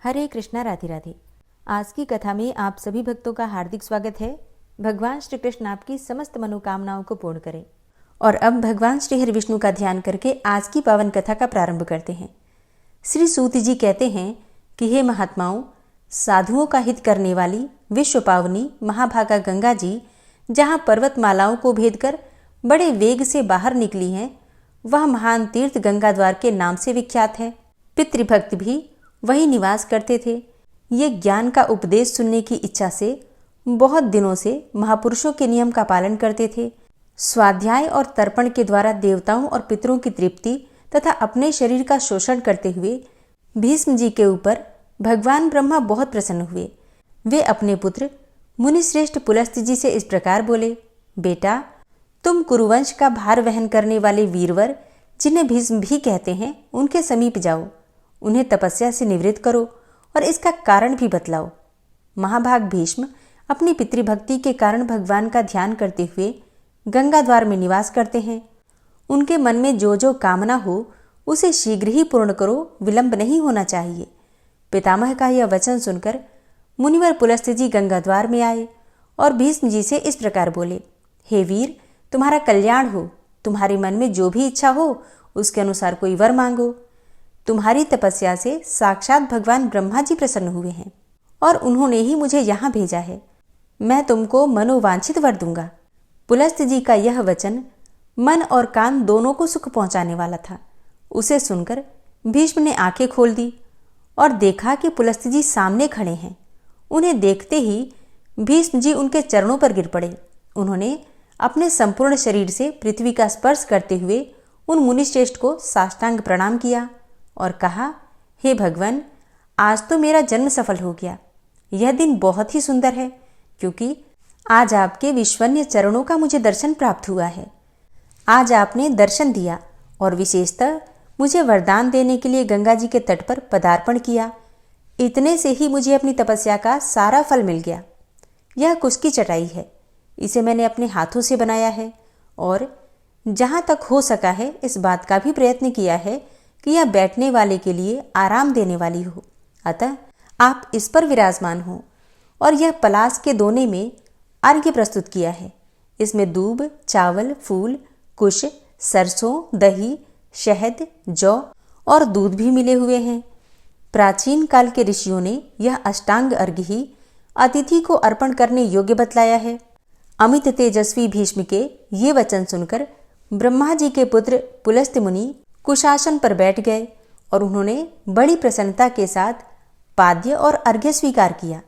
हरे कृष्णा, राधे राधे। आज की कथा में आप सभी भक्तों का हार्दिक स्वागत है। भगवान श्री कृष्ण आपकी समस्त मनोकामनाओं को पूर्ण करें। और अब भगवान श्री हरि विष्णु का ध्यान करके आज की पावन कथा का प्रारंभ करते हैं। श्री सूत जी कहते हैं कि हे महात्माओं, साधुओं का हित करने वाली विश्व पावनी महाभागा गंगा जी जहाँ पर्वतमालाओं को भेद कर बड़े वेग से बाहर निकली हैं, वह महान तीर्थ गंगा द्वार के नाम से विख्यात है। पितृभक्त भी वही निवास करते थे। ये ज्ञान का उपदेश सुनने की इच्छा से बहुत दिनों से महापुरुषों के नियम का पालन करते थे। स्वाध्याय और तर्पण के द्वारा देवताओं और पितरों की तृप्ति तथा अपने शरीर का शोषण करते हुए भीष्म जी के ऊपर भगवान ब्रह्मा बहुत प्रसन्न हुए। वे अपने पुत्र मुनिश्रेष्ठ पुलस्त्य जी से इस प्रकार बोले, बेटा, तुम कुरुवंश का भार वहन करने वाले वीरवर, जिन्हें भीष्म भी कहते हैं, उनके समीप जाओ, उन्हें तपस्या से निवृत्त करो और इसका कारण भी बतलाओ। महाभाग भीष्म अपनी पितृभक्ति के कारण भगवान का ध्यान करते हुए गंगा द्वार में निवास करते हैं। उनके मन में जो जो कामना हो उसे शीघ्र ही पूर्ण करो, विलंब नहीं होना चाहिए। पितामह का यह वचन सुनकर मुनिवर पुलस्त्य जी गंगा द्वार में आए और भीष्म जी से इस प्रकार बोले, हे वीर, तुम्हारा कल्याण हो। तुम्हारे मन में जो भी इच्छा हो उसके अनुसार कोई वर मांगो। तुम्हारी तपस्या से साक्षात भगवान ब्रह्मा जी प्रसन्न हुए हैं और उन्होंने ही मुझे यहाँ भेजा है। मैं तुमको मनोवांछित वर दूंगा। पुलस्त्य जी का यह वचन मन और कान दोनों को सुख पहुंचाने वाला था। उसे सुनकर भीष्म ने आंखें खोल दी और देखा कि पुलस्त्य जी सामने खड़े हैं। उन्हें देखते ही भीष्म जी उनके चरणों पर गिर पड़े। उन्होंने अपने संपूर्ण शरीर से पृथ्वी का स्पर्श करते हुए उन मुनिश्रेष्ठ को साष्टांग प्रणाम किया और कहा, हे भगवान, आज तो मेरा जन्म सफल हो गया। यह दिन बहुत ही सुंदर है क्योंकि आज आपके विश्वन्य चरणों का मुझे दर्शन प्राप्त हुआ है। आज आपने दर्शन दिया और विशेषतः मुझे वरदान देने के लिए गंगा जी के तट पर पदार्पण किया। इतने से ही मुझे अपनी तपस्या का सारा फल मिल गया। यह कुश की चटाई है। इसे मैंने अपने हाथों से बनाया है और जहाँ तक हो सका है इस बात का भी प्रयत्न किया है कि यह बैठने वाले के लिए आराम देने वाली हो। अतः आप इस पर विराजमान हो। और यह पलाश के दोने में अर्घ्य प्रस्तुत किया है। इसमें दूब, चावल, फूल, कुश, सरसों, दही, शहद, जौ और दूध भी मिले हुए हैं। प्राचीन काल के ऋषियों ने यह अष्टांग अर्घ्य ही अतिथि को अर्पण करने योग्य बतलाया है। अमित तेजस्वी भीष्म के ये वचन सुनकर ब्रह्मा जी के पुत्र पुलस्त्य मुनि कुशासन पर बैठ गए और उन्होंने बड़ी प्रसन्नता के साथ पाद्य और अर्घ्य स्वीकार किया।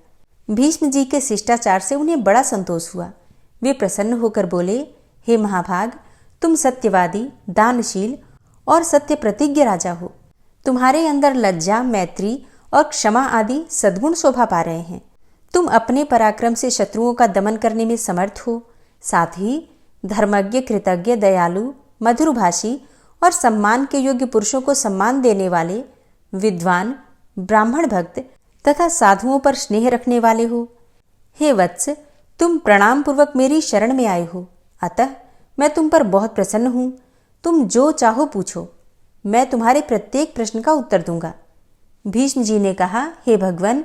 भीष्म जी के शिष्टाचार से उन्हें बड़ा संतोष हुआ। वे प्रसन्न होकर बोले, हे महाभाग, तुम सत्यवादी, दानशील और सत्य प्रतिज्ञ राजा हो। तुम्हारे अंदर लज्जा, मैत्री और क्षमा आदि सद्गुण शोभा पा रहे हैं। तुम अपने पराक्रम से शत्रुओं का दमन करने में समर्थ हो। साथ ही धर्मज्ञ, कृतज्ञ, दयालु, मधुरभाषी और सम्मान के योग्य पुरुषों को सम्मान देने वाले, विद्वान, ब्राह्मण भक्त तथा साधुओं पर स्नेह रखने वाले हो। हे वत्स, तुम प्रणाम पूर्वक मेरी शरण में आए हो। अतः मैं तुम पर बहुत प्रसन्न हूँ। तुम जो चाहो पूछो, मैं तुम्हारे प्रत्येक प्रश्न का उत्तर दूंगा। भीष्म जी ने कहा, हे भगवान,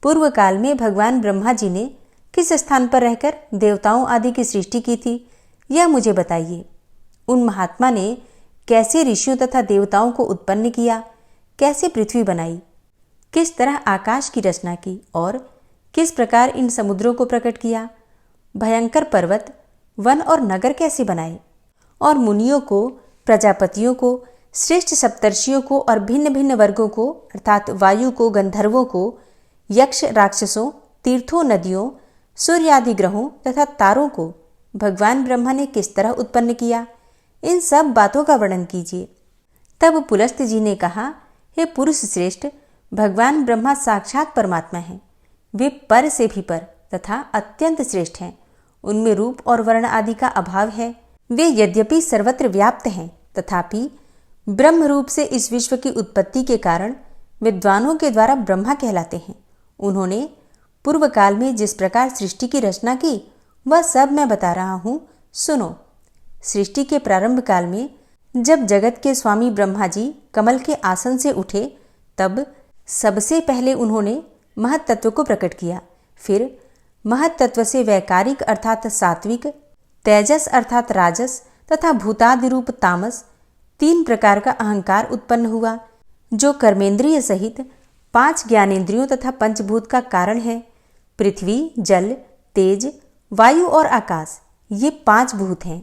पूर्व काल में भगवान ब्रह्मा जी ने किस स्थान पर रहकर देवताओं आदि की सृष्टि की थी, यह मुझे बताइए। उन महात्मा ने कैसे ऋषियों तथा देवताओं को उत्पन्न किया, कैसे पृथ्वी बनाई, किस तरह आकाश की रचना की और किस प्रकार इन समुद्रों को प्रकट किया, भयंकर पर्वत, वन और नगर कैसे बनाए, और मुनियों को, प्रजापतियों को, श्रेष्ठ सप्तर्षियों को और भिन्न भिन्न वर्गों को अर्थात वायु को, गंधर्वों को, यक्ष, राक्षसों, तीर्थों, नदियों, सूर्य आदि ग्रहों तथा तारों को भगवान ब्रह्मा ने किस तरह उत्पन्न किया, इन सब बातों का वर्णन कीजिए। तब पुलस्त्य जी ने कहा, हे पुरुष श्रेष्ठ, भगवान ब्रह्मा साक्षात परमात्मा हैं। वे पर से भी पर तथा अत्यंत श्रेष्ठ हैं। उनमें रूप और वर्ण आदि का अभाव है। वे यद्यपि सर्वत्र व्याप्त हैं तथापि ब्रह्म रूप से इस विश्व की उत्पत्ति के कारण विद्वानों के द्वारा ब्रह्मा कहलाते हैं। उन्होंने पूर्व काल में जिस प्रकार सृष्टि की रचना की वह सब मैं बता रहा हूँ, सुनो। सृष्टि के प्रारंभ काल में जब जगत के स्वामी ब्रह्मा जी कमल के आसन से उठे, तब सबसे पहले उन्होंने महत तत्व को प्रकट किया, फिर महत तत्व से वैकारिक अर्थात सात्विक, तेजस अर्थात राजस तथा भूतादि रूप तामस, 3 प्रकार का अहंकार उत्पन्न हुआ, जो कर्मेंद्रिय सहित 5 ज्ञानेंद्रियों तथा पंचभूत का कारण है। पृथ्वी, जल, तेज, वायु और आकाश, ये 5 भूत हैं।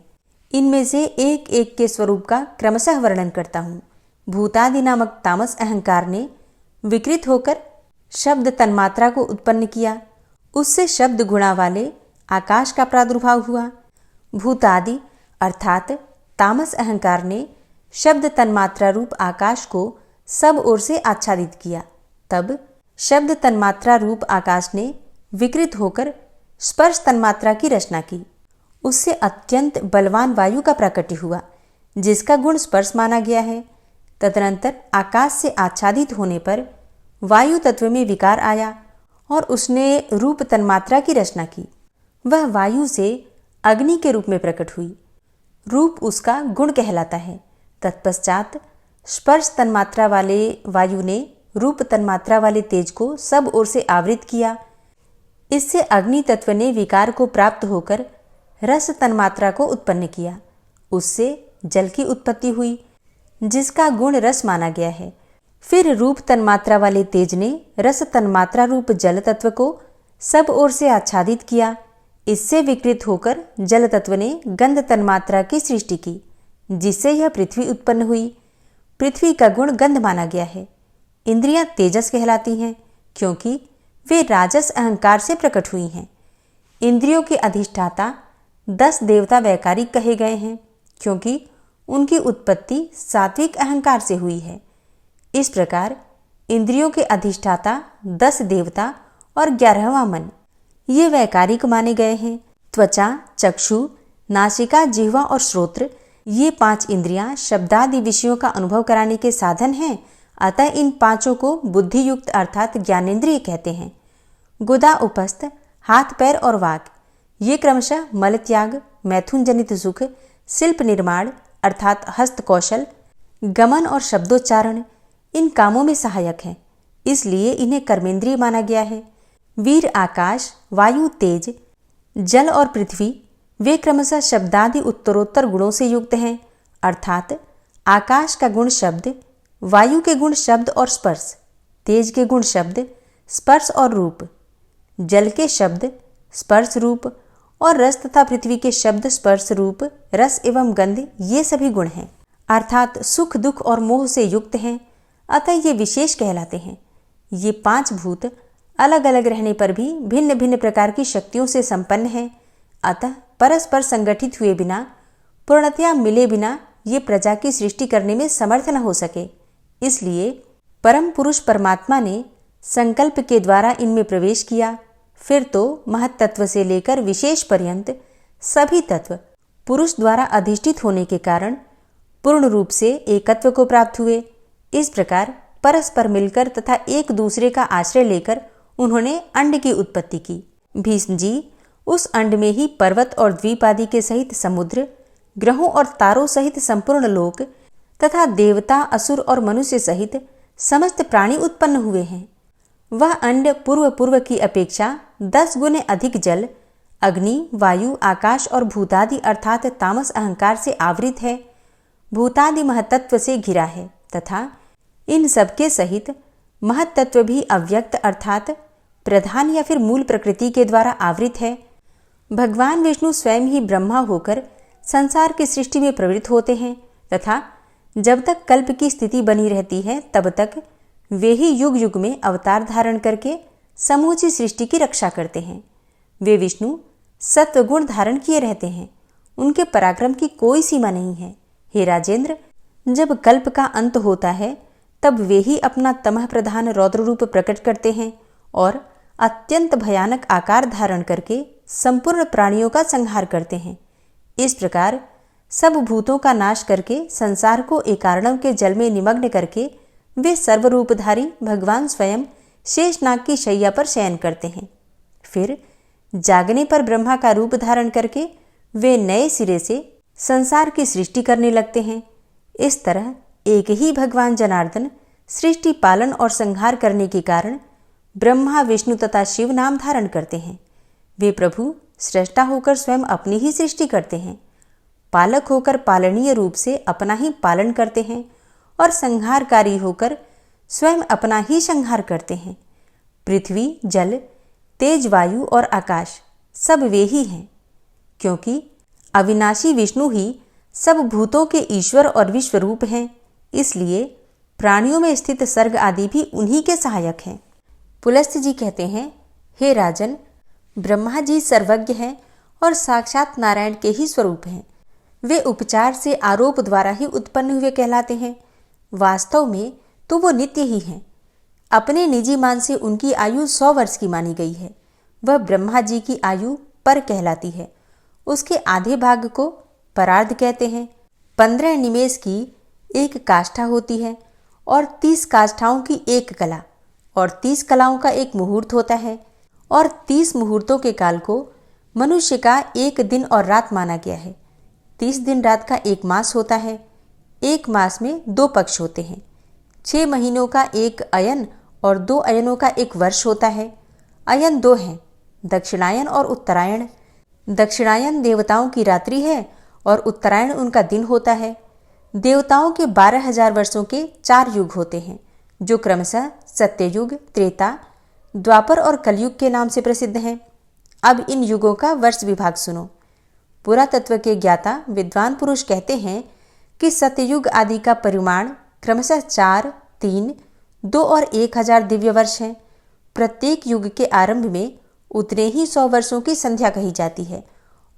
इनमें से एक एक के स्वरूप का क्रमशः वर्णन करता हूँ। भूतादि नामक तामस अहंकार ने विकृत होकर शब्द तन्मात्रा को उत्पन्न किया, उससे शब्द गुणा वाले आकाश का प्रादुर्भाव हुआ। भूतादि अर्थात तामस अहंकार ने शब्द तन्मात्रा रूप आकाश को सब ओर से आच्छादित किया। तब शब्द तन्मात्रा रूप आकाश ने विकृत होकर स्पर्श तन्मात्रा की रचना की, उससे अत्यंत बलवान वायु का प्राकट्य हुआ, जिसका गुण स्पर्श माना गया है। तदनंतर आकाश से आच्छादित होने पर वायु तत्व में विकार आया और उसने रूप तन्मात्रा की रचना की। वह वायु से अग्नि के रूप में प्रकट हुई, रूप उसका गुण कहलाता है। तत्पश्चात स्पर्श तन्मात्रा वाले वायु ने रूप तन्मात्रा वाले तेज को सब ओर से आवृत किया। इससे अग्नि तत्व ने विकार को प्राप्त होकर रस तन्मात्रा को उत्पन्न किया, उससे जल की उत्पत्ति हुई, जिसका गुण रस माना गया है। फिर रूप तन्मात्रा वाले तेज ने रस तन्मात्रा रूप जल तत्व को सब ओर से आच्छादित किया, इससे विकृत होकर जल तत्व ने गंध तन्मात्रा की सृष्टि की, जिससे यह पृथ्वी उत्पन्न हुई। पृथ्वी का गुण गंध माना गया है। इंद्रियां तेजस कहलाती हैं, क्योंकि वे राजस अहंकार से प्रकट हुई हैं। इंद्रियों के अधिष्ठाता 10 देवता वैकारिक कहे गए हैं, क्योंकि उनकी उत्पत्ति सात्विक अहंकार से हुई है। इस प्रकार इंद्रियों के अधिष्ठाता 10 देवता और 11वां मन, ये वैकारिक माने गए हैं। त्वचा, चक्षु, नासिका, जिह्वा और श्रोत्र, ये 5 इंद्रियां शब्दादि विषयों का अनुभव कराने के साधन हैं। अतः इन 5 को बुद्धि युक्त अर्थात ज्ञानेंद्रिय कहते हैं। गुदा, उपस्थ, हाथ, पैर और वाक, ये क्रमशः मल त्याग, मैथुन जनित सुख, शिल्प निर्माण अर्थात हस्त कौशल, गमन और शब्दोच्चारण, इन कामों में सहायक हैं, इसलिए इन्हें कर्मेंद्रिय माना गया है। वीर, आकाश, वायु, तेज, जल और पृथ्वी, वे क्रमशः शब्दादि उत्तरोत्तर गुणों से युक्त हैं, अर्थात आकाश का गुण शब्द, वायु के गुण शब्द और स्पर्श, तेज के गुण शब्द, स्पर्श और रूप, जल के शब्द, स्पर्श रूप और रस तथा पृथ्वी के शब्द, स्पर्श रूप, रस एवं गंध, ये सभी गुण हैं, अर्थात सुख, दुख और मोह से युक्त हैं। अतः ये विशेष कहलाते हैं। ये 5 भूत अलग अलग रहने पर भी भिन्न भिन्न प्रकार की शक्तियों से संपन्न हैं। अतः परस्पर संगठित हुए बिना, पूर्णतया मिले बिना ये प्रजा की सृष्टि करने में समर्थ न हो सके। इसलिए परम पुरुष परमात्मा ने संकल्प के द्वारा इनमें प्रवेश किया। फिर तो महत तत्व से लेकर विशेष पर्यंत सभी तत्व पुरुष द्वारा अधिष्ठित होने के कारण पूर्ण रूप से एकत्व को प्राप्त हुए। इस प्रकार परस्पर मिलकर तथा एक दूसरे का आश्रय लेकर उन्होंने अंड की उत्पत्ति की। भीष्म जी उस अंड में ही पर्वत और द्वीप आदि के सहित समुद्र, ग्रहों और तारों सहित संपूर्ण लोक तथा देवता, असुर और मनुष्य सहित समस्त प्राणी उत्पन्न हुए हैं। वह अंड पूर्व पूर्व की अपेक्षा 10 गुने अधिक जल, अग्नि, वायु, आकाश और भूतादि अर्थात तामस अहंकार से आवृत है। भूतादि महतत्व से घिरा है तथा इन सबके सहित महतत्व भी अव्यक्त अर्थात प्रधान या फिर मूल प्रकृति के द्वारा आवृत है। भगवान विष्णु स्वयं ही ब्रह्मा होकर संसार की सृष्टि में प्रवृत्त होते हैं तथा जब तक कल्प की स्थिति बनी रहती है तब तक वे ही युग युग में अवतार धारण करके समूची सृष्टि की रक्षा करते हैं। वे विष्णु सत्वगुण धारण किए रहते हैं, उनके पराक्रम की कोई सीमा नहीं है। हे राजेंद्र, जब कल्प का अंत होता है तब वे ही अपना तमह प्रधान रौद्र रूप प्रकट करते हैं और अत्यंत भयानक आकार धारण करके संपूर्ण प्राणियों का संहार करते हैं। इस प्रकार सब भूतों का नाश करके संसार को एकार्णव के जल में निमग्न करके वे सर्वरूपधारी भगवान स्वयं शेषनाग की शैया पर शयन करते हैं। फिर जागने पर ब्रह्मा का रूप धारण करके वे नए सिरे से संसार की सृष्टि करने लगते हैं। इस तरह एक ही भगवान जनार्दन सृष्टि पालन और संहार करने के कारण ब्रह्मा, विष्णु तथा शिव नाम धारण करते हैं। वे प्रभु सृष्टा होकर स्वयं अपनी ही सृष्टि करते हैं, पालक होकर पालनीय रूप से अपना ही पालन करते हैं और संहारकारी होकर स्वयं अपना ही संहार करते हैं। पृथ्वी, जल, तेज, वायु और आकाश सब वे ही हैं, क्योंकि अविनाशी विष्णु ही सब भूतों के ईश्वर और विश्वरूप हैं। इसलिए प्राणियों में स्थित सर्ग आदि भी उन्हीं के सहायक हैं। पुलस्त्य जी कहते हैं, हे राजन, ब्रह्मा जी सर्वज्ञ हैं और साक्षात नारायण के ही स्वरूप हैं। वे उपचार से आरोप द्वारा ही उत्पन्न हुए कहलाते हैं। वास्तव में तो वो नित्य ही हैं। अपने निजी मान से उनकी आयु 100 वर्ष की मानी गई है। वह ब्रह्मा जी की आयु पर कहलाती है। उसके आधे भाग को परार्ध कहते हैं। 15 निमेष की एक काष्ठा होती है और 30 काष्ठाओं की एक कला और 30 कलाओं का एक मुहूर्त होता है और 30 मुहूर्तों के काल को मनुष्य का एक दिन और रात माना गया है। 30 दिन रात का एक मास होता है। एक मास में 2 पक्ष होते हैं। 6 महीनों का एक अयन और 2 अयनों का एक वर्ष होता है। अयन 2 हैं, दक्षिणायन और उत्तरायण। दक्षिणायन देवताओं की रात्रि है और उत्तरायण उनका दिन होता है। देवताओं के 12,000 वर्षों के 4 युग होते हैं, जो क्रमशः सत्ययुग, त्रेता, द्वापर और कलयुग के नाम से प्रसिद्ध हैं। अब इन युगों का वर्ष विभाग सुनो। पुरातत्व के ज्ञाता विद्वान पुरुष कहते हैं कि सत्ययुग आदि का परिमाण क्रमशः 4, 3, 2 और 1,000 दिव्य वर्ष हैं। प्रत्येक युग के आरंभ में उतने ही 100 वर्षों की संध्या कही जाती है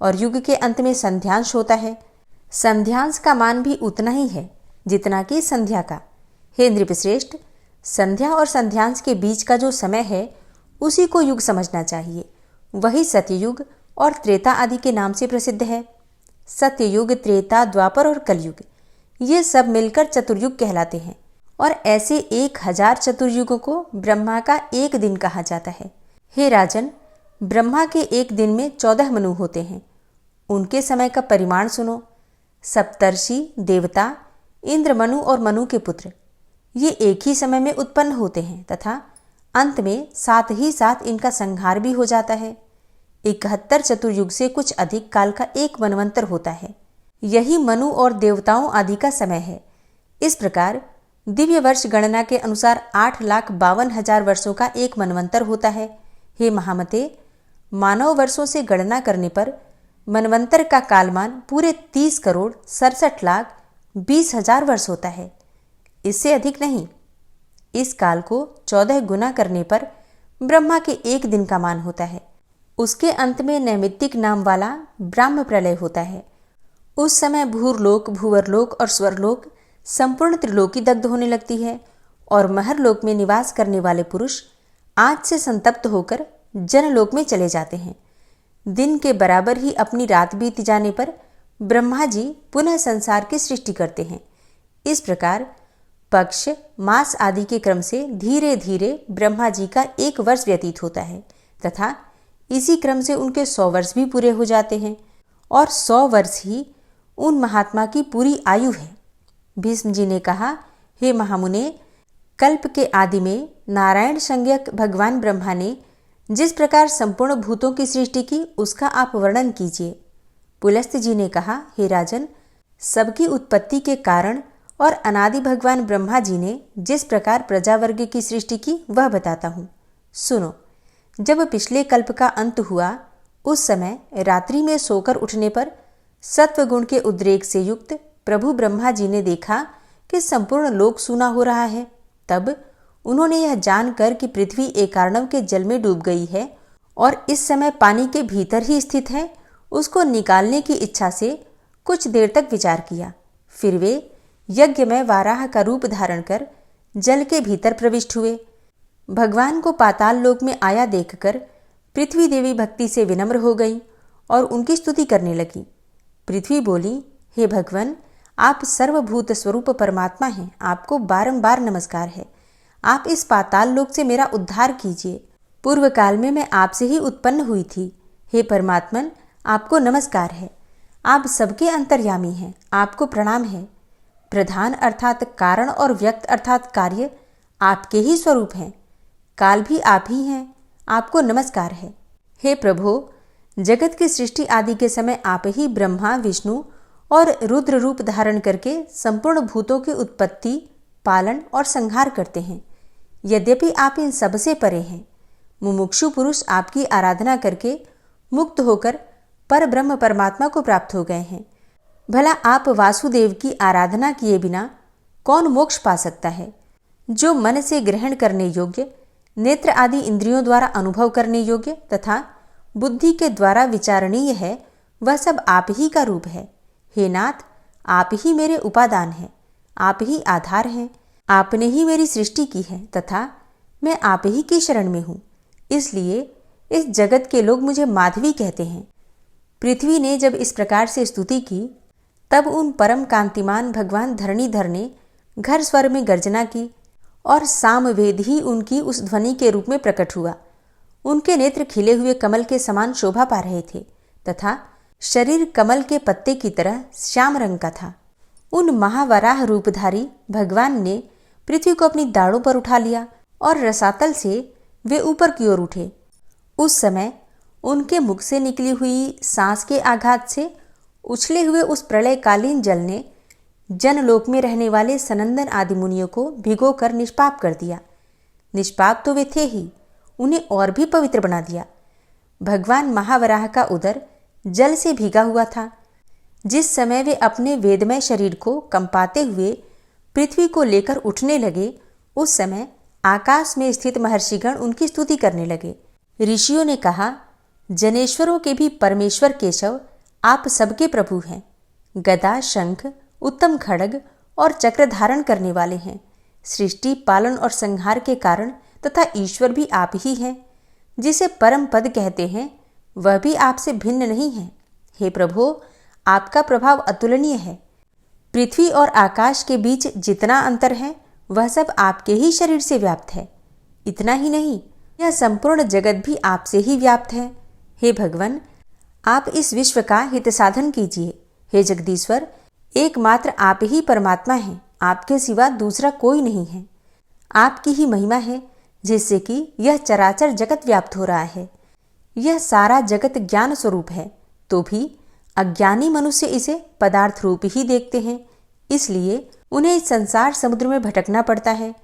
और युग के अंत में संध्यांश होता है। संध्यांश का मान भी उतना ही है जितना कि संध्या का। हे नृपश्रेष्ठ, संध्या और संध्यांश के बीच का जो समय है उसी को युग समझना चाहिए। वही सत्ययुग और त्रेता आदि के नाम से प्रसिद्ध है। सत्ययुग, त्रेता, द्वापर और कलयुग ये सब मिलकर चतुर्युग कहलाते हैं और ऐसे 1000 चतुर्युगों को ब्रह्मा का एक दिन कहा जाता है। हे राजन, ब्रह्मा के एक दिन में 14 मनु होते हैं। उनके समय का परिमाण सुनो। सप्तर्षि, देवता, इंद्र, मनु और मनु के पुत्र ये एक ही समय में उत्पन्न होते हैं तथा अंत में साथ ही साथ इनका संहार भी हो जाता है। 71 चतुर्युग से कुछ अधिक काल का एक मनवंतर होता है। यही मनु और देवताओं आदि का समय है। इस प्रकार दिव्य वर्ष गणना के अनुसार 8,52,000 वर्षों का एक मनवंतर होता है। हे महामते, मानव वर्षों से गणना करने पर मनवंतर का कालमान पूरे 30,67,20,000 वर्ष होता है, इससे अधिक नहीं। इस काल को 14 गुना करने पर ब्रह्मा के एक दिन का मान होता है। उसके अंत में नैमित्तिक नाम वाला ब्रह्म प्रलय होता है। उस समय भूरलोक, भूवरलोक और स्वरलोक संपूर्ण त्रिलोकी दग्ध होने लगती है और महरलोक में निवास करने वाले पुरुष आग से संतप्त होकर जनलोक में चले जाते हैं। दिन के बराबर ही अपनी रात बीत जाने पर ब्रह्मा जी पुनः संसार की सृष्टि करते हैं। इस प्रकार पक्ष, मास आदि के क्रम से धीरे धीरे ब्रह्मा जी का 1 वर्ष व्यतीत होता है तथा इसी क्रम से उनके 100 वर्ष भी पूरे हो जाते हैं और 100 वर्ष ही उन महात्मा की पूरी आयु है। भीष्म जी ने कहा, हे महामुने, कल्प के आदि में नारायण संज्ञक भगवान ब्रह्मा ने जिस प्रकार संपूर्ण भूतों की सृष्टि की उसका आप वर्णन कीजिए। पुलस्त्य जी ने कहा, हे राजन, सबकी उत्पत्ति के कारण और अनादि भगवान ब्रह्मा जी ने जिस प्रकार प्रजावर्ग की सृष्टि की वह बताता हूँ। सुनो। जब पिछले कल्प का अंत हुआ उस समय रात्रि में सोकर उठने पर सत्वगुण के उद्रेक से युक्त प्रभु ब्रह्मा जी ने देखा कि संपूर्ण लोक सूना हो रहा है। तब उन्होंने यह जानकर कि पृथ्वी एकार्णव के जल में डूब गई है और इस समय पानी के भीतर ही स्थित है, उसको निकालने की इच्छा से कुछ देर तक विचार किया। फिर वे यज्ञ में वाराह का रूप धारण कर जल के भीतर प्रविष्ट हुए। भगवान को पाताल लोक में आया देखकर पृथ्वी देवी भक्ति से विनम्र हो गई और उनकी स्तुति करने लगी। पृथ्वी बोली, हे भगवान, आप सर्वभूत स्वरूप परमात्मा हैं, आपको बारंबार नमस्कार है। आप इस पाताल लोक से मेरा उद्धार कीजिए। पूर्व काल में मैं आपसे ही उत्पन्न हुई थी। हे परमात्मन, आपको नमस्कार है। आप सबके अंतर्यामी हैं, आपको प्रणाम है। प्रधान अर्थात कारण और व्यक्त अर्थात कार्य आपके ही स्वरूप हैं, काल भी आप ही हैं, आपको नमस्कार है। हे प्रभु, जगत की सृष्टि आदि के समय आप ही ब्रह्मा, विष्णु और रुद्र रूप धारण करके संपूर्ण भूतों की उत्पत्ति, पालन और संहार करते हैं। यद्यपि आप इन सबसे परे हैं, मुमुक्षु पुरुष आपकी आराधना करके मुक्त होकर पर ब्रह्म परमात्मा को प्राप्त हो गए हैं। भला आप वासुदेव की आराधना किए बिना कौन मोक्ष पा सकता है? जो मन से ग्रहण करने योग्य, नेत्र आदि इंद्रियों द्वारा अनुभव करने योग्य तथा बुद्धि के द्वारा विचारणीय है, वह सब आप ही का रूप है। हे नाथ, आप ही मेरे उपादान हैं, आप ही आधार हैं, आपने ही मेरी सृष्टि की है तथा मैं आप ही की शरण में हूँ। इसलिए इस जगत के लोग मुझे माधवी कहते हैं। पृथ्वी ने जब इस प्रकार से स्तुति की, तब उन परम कांतिमान भगवान धरणीधर ने घर स्वर में गर्जना की और सामवेद ही उनकी उस ध्वनि के रूप में प्रकट हुआ। उनके नेत्र खिले हुए कमल के समान शोभा पा रहे थे तथा शरीर कमल के पत्ते की तरह श्याम रंग का था। उन महावराह रूपधारी भगवान ने पृथ्वी को अपनी दाढ़ों पर उठा लिया और रसातल से वे ऊपर की ओर उठे। उस समय उनके मुख से निकली हुई सांस के आघात से उछले हुए उस प्रलयकालीन जल ने जनलोक में रहने वाले सनंदन आदि मुनियों को भिगोकर निष्पाप कर दिया। निष्पाप तो वे थे ही, उन्हें और भी पवित्र बना दिया। भगवान महावराह का उदर जल से भीगा हुआ था। जिस समय वे अपने वेदमय शरीर को कंपाते हुए पृथ्वी को लेकर उठने लगे, उस समय आकाश में स्थित महर्षिगण उनकी स्तुति करने लगे। ऋषियों ने कहा, जनेश्वरों के भी परमेश्वर केशव, आप सबके प्रभु हैं। गदा, शंख, उत्तम खड्ग और चक्र धारण करने वाले हैं। सृष्टि, पालन और संहार के कारण तथा ईश्वर भी आप ही हैं। जिसे परम पद कहते हैं, वह भी आपसे भिन्न नहीं है। हे प्रभु, आपका प्रभाव अतुलनीय है। पृथ्वी और आकाश के बीच जितना अंतर है, वह सब आपके ही शरीर से व्याप्त है। इतना ही नहीं, यह संपूर्ण जगत भी आपसे ही व्याप्त है। हे भगवान, आप इस विश्व का हित साधन कीजिए। हे जगदीश्वर, एकमात्र आप ही परमात्मा हैं, आपके सिवा दूसरा कोई नहीं है। आपकी ही महिमा है जिससे कि यह चराचर जगत व्याप्त हो रहा है। यह सारा जगत ज्ञान स्वरूप है, तो भी अज्ञानी मनुष्य इसे पदार्थ रूप ही देखते हैं, इसलिए उन्हें इस संसार समुद्र में भटकना पड़ता है।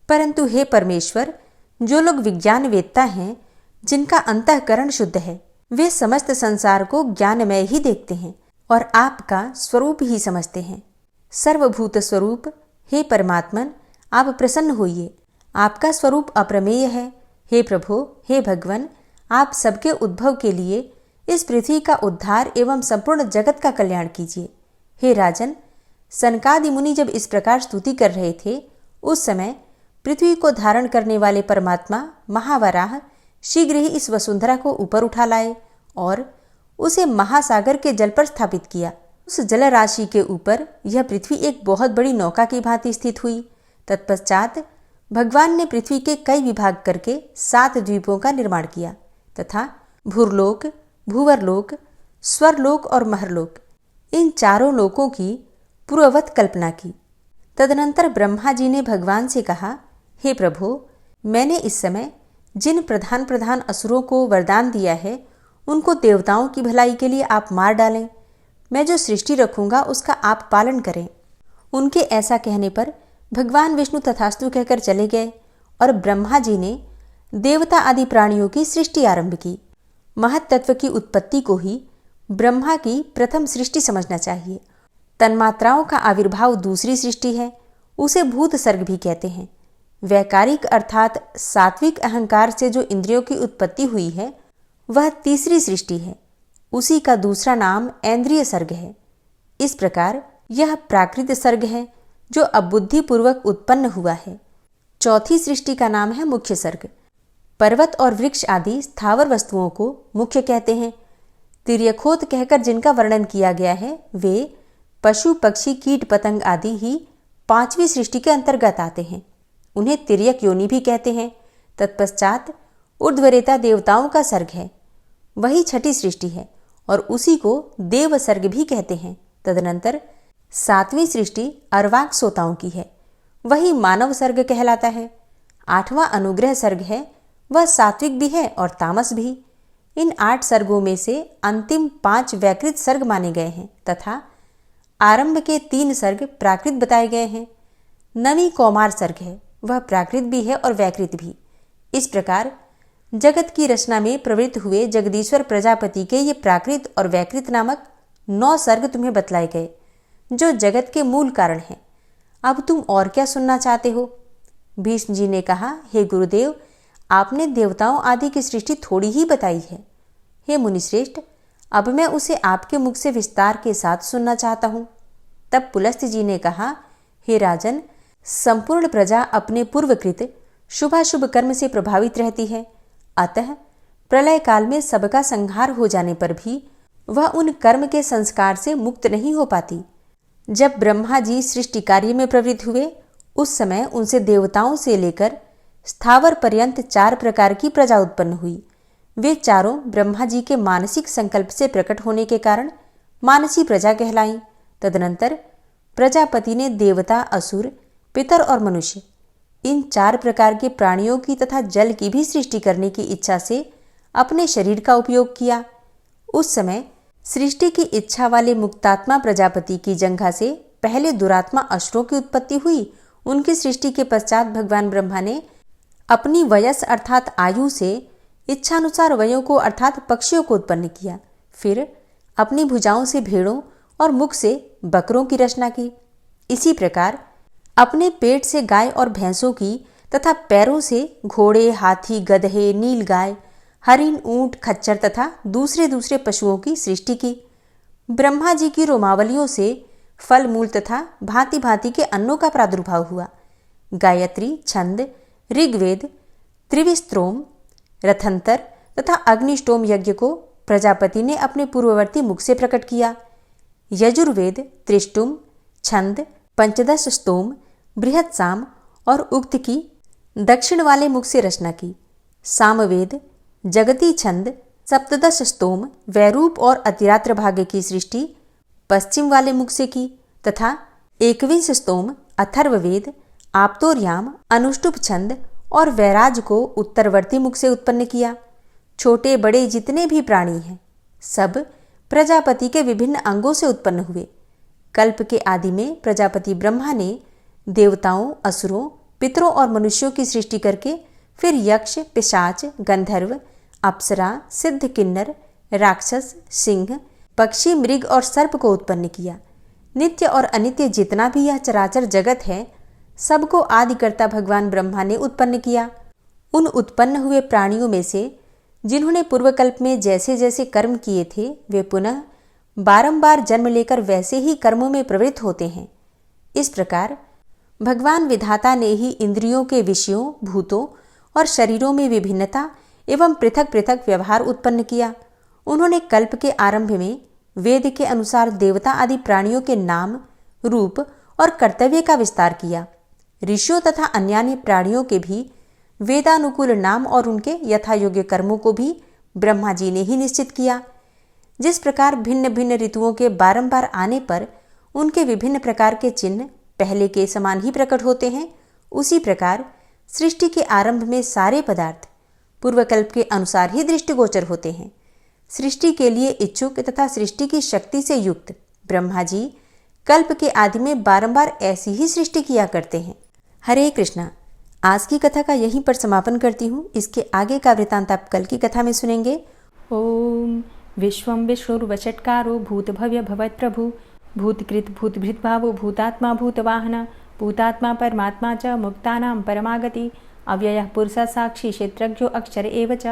परंतु हे परमेश्वर, जो लोग विज्ञान वेत्ता हैं, जिनका अंतःकरण शुद्ध है, वे समस्त संसार को ज्ञानमय ही देखते हैं और आपका स्वरूप ही समझते हैं। सर्वभूत स्वरूप हे परमात्मन, आप प्रसन्न होइए। आपका स्वरूप अप्रमेय है। हे प्रभु, हे भगवान, आप सबके उद्भव के लिए इस पृथ्वी का उद्धार एवं संपूर्ण जगत का कल्याण कीजिए। हे राजन, सनकादि मुनि जब इस प्रकार स्तुति कर रहे थे, उस समय पृथ्वी को धारण करने वाले परमात्मा महावराह शीघ्र ही इस वसुंधरा को ऊपर उठा लाए और उसे महासागर के जल पर स्थापित किया। उस जल राशि के ऊपर यह पृथ्वी एक बहुत बड़ी नौका की भांति स्थित हुई। तत्पश्चात भगवान ने पृथ्वी के कई विभाग करके 7 द्वीपों का निर्माण किया तथा भूरलोक, भूवरलोक, स्वरलोक और महरलोक, इन चारों लोकों की पूर्ववत कल्पना की। तदनंतर ब्रह्मा जी ने भगवान से कहा, हे प्रभु, मैंने इस समय जिन प्रधान प्रधान असुरों को वरदान दिया है, उनको देवताओं की भलाई के लिए आप मार डालें। मैं जो सृष्टि रखूंगा उसका आप पालन करें। उनके ऐसा कहने पर भगवान विष्णु तथास्तु कहकर चले गए और ब्रह्मा जी ने देवता आदि प्राणियों की सृष्टि आरंभ की। महत तत्व की उत्पत्ति को ही ब्रह्मा की प्रथम सृष्टि समझना चाहिए। तन्मात्राओं का आविर्भाव दूसरी सृष्टि है, उसे भूत सर्ग भी कहते हैं। वैकारिक अर्थात सात्विक अहंकार से जो इंद्रियों की उत्पत्ति हुई है, वह तीसरी सृष्टि है। उसी का दूसरा नाम ऐन्द्रिय सर्ग है। इस प्रकार यह प्राकृत सर्ग है जो अबुद्धिपूर्वक उत्पन्न हुआ है। चौथी सृष्टि का नाम है मुख्य सर्ग। पर्वत और वृक्ष आदि स्थावर वस्तुओं को मुख्य कहते हैं। तिर्यकोत कहकर जिनका वर्णन किया गया है, वे पशु, पक्षी, कीट, पतंग आदि ही 5वीं सृष्टि के अंतर्गत आते हैं। उन्हें तिर्यक योनि भी कहते हैं। तत्पश्चात ऊर्ध्वरेता देवताओं का सर्ग है, वही छठी सृष्टि है और उसी को देव सर्ग भी कहते हैं। तदनंतर 7वीं सृष्टि अर्वाक सोताओं की है, वही मानव सर्ग कहलाता है। 8वां अनुग्रह सर्ग है, वह सात्विक भी है और तामस भी। इन 8 सर्गों में से अंतिम 5 वैकृत सर्ग माने गए हैं तथा आरंभ के 3 सर्ग प्राकृत बताए गए हैं। 9वीं कौमार सर्ग है, वह प्राकृत भी है और वैकृत भी। इस प्रकार जगत की रचना में प्रवृत्त हुए जगदीश्वर प्रजापति के ये प्राकृत और वैकृत नामक 9 सर्ग तुम्हें बतलाए गए, जो जगत के मूल कारण हैं। अब तुम और क्या सुनना चाहते हो? भीष्म जी ने कहा, हे गुरुदेव, आपने देवताओं आदि की सृष्टि थोड़ी ही बताई है। हे मुनिश्रेष्ठ, अब मैं उसे आपके मुख से विस्तार के साथ सुनना चाहता हूँ। तब पुलस्त्य जी ने कहा, हे राजन, संपूर्ण प्रजा अपने पूर्वकृत शुभाशुभ कर्म से प्रभावित रहती है। अतः प्रलय काल में सबका संहार हो जाने पर भी वह उन कर्म के संस्कार से मुक्त नहीं हो पाती। जब ब्रह्मा जी सृष्टि कार्य में प्रवृत्त हुए, उस समय उनसे देवताओं से लेकर स्थावर पर्यंत 4 प्रकार की प्रजा उत्पन्न हुई। वे चारों ब्रह्मा जी के मानसिक संकल्प से प्रकट होने के कारण मानसी प्रजा कहलाईं। तदनंतर प्रजापति ने देवता, असुर, पितर और मनुष्य, इन 4 प्रकार के प्राणियों की तथा जल की भी सृष्टि करने की इच्छा से अपने शरीर का उपयोग किया। उस समय सृष्टि की इच्छा वाले मुक्तात्मा प्रजापति की जंघा से पहले दुरात्मा असुरों की उत्पत्ति हुई। उनकी सृष्टि के पश्चात भगवान ब्रह्मा ने अपनी वयस अर्थात आयु से इच्छानुसार वयों को अर्थात पक्षियों को उत्पन्न किया। फिर अपनी भुजाओं से भेड़ों और मुख से बकरों की रचना की। इसी प्रकार अपने पेट से गाय और भैंसों की तथा पैरों से घोड़े, हाथी, गधे, नीलगाय, हरिण, ऊंट, खच्चर तथा दूसरे दूसरे पशुओं की सृष्टि की। ब्रह्मा जी की रोमावलियों से फल मूल तथा भांति भांति के अन्नों का प्रादुर्भाव हुआ। गायत्री, छंद, ऋग्वेद, त्रिविस्त्रोम, रथंतर तथा अग्निष्टोम यज्ञ को प्रजापति ने अपने पूर्ववर्ती मुख से प्रकट किया। यजुर्वेद, त्रिष्टुम, छंद, पंचदश स्तोम, बृहत साम और उक्त की दक्षिण वाले मुख से रचना की। सामवेद, जगती छंद, सप्तदश स्तोम, वैरूप और अतिरात्र भाग्य की सृष्टि पश्चिम वाले मुख से की तथा 21 स्तोम, अथर्ववेद, आप्तोर्याम, अनुष्टुप छंद और वैराज को उत्तरवर्ती मुख से उत्पन्न किया। छोटे बड़े जितने भी प्राणी हैं, सब प्रजापति के विभिन्न अंगों से उत्पन्न हुए। कल्प के आदि में प्रजापति ब्रह्मा ने देवताओं, असुरों, पितरों और मनुष्यों की सृष्टि करके फिर यक्ष, पिशाच, गंधर्व, अप्सरा, सिद्ध, किन्नर, राक्षस, सिंह, पक्षी, मृग और सर्प को उत्पन्न किया। नित्य और अनित्य जितना भी यह चराचर जगत है, सबको आदिकर्ता भगवान ब्रह्मा ने उत्पन्न किया। उन उत्पन्न हुए प्राणियों में से जिन्होंने पूर्वकल्प में जैसे जैसे कर्म किए थे, वे पुनः बारंबार जन्म लेकर वैसे ही कर्मों में प्रवृत्त होते हैं। इस प्रकार भगवान विधाता ने ही इंद्रियों के विषयों, भूतों और शरीरों में विभिन्नता एवं पृथक पृथक व्यवहार उत्पन्न किया। उन्होंने कल्प के आरंभ में वेद के अनुसार देवता आदि प्राणियों के नाम, रूप और कर्तव्य का विस्तार किया। ऋषियों तथा अन्यान्य प्राणियों के भी वेदानुकूल नाम और उनके यथायोग्य कर्मों को भी ब्रह्मा जी ने ही निश्चित किया। जिस प्रकार भिन्न भिन्न ऋतुओं के बारंबार आने पर उनके विभिन्न प्रकार के चिन्ह पहले के समान ही प्रकट होते हैं, उसी प्रकार सृष्टि के आरंभ में सारे पदार्थ पूर्वकल्प के अनुसार ही दृष्टिगोचर होते हैं। सृष्टि के लिए इच्छुक तथा सृष्टि की शक्ति से युक्त ब्रह्मा जी कल्प के आदि में बारंबार ऐसी ही सृष्टि किया करते हैं। हरे कृष्णा। आज की कथा का यहीं पर समापन करती हूँ। इसके आगे का वृतांत आप कल की कथा में सुनेंगे। ओम विश्वं विष्णुर्वषट्कारो भूतभव्य भवत्प्रभु भूतकृत भूतभृद्भावो भूतात्मा भूतवाहन भूतात्मा परमात्मा च मुक्तानां परमागति अव्ययः पुरुषः साक्षी क्षेत्रज्ञो अक्षर एव च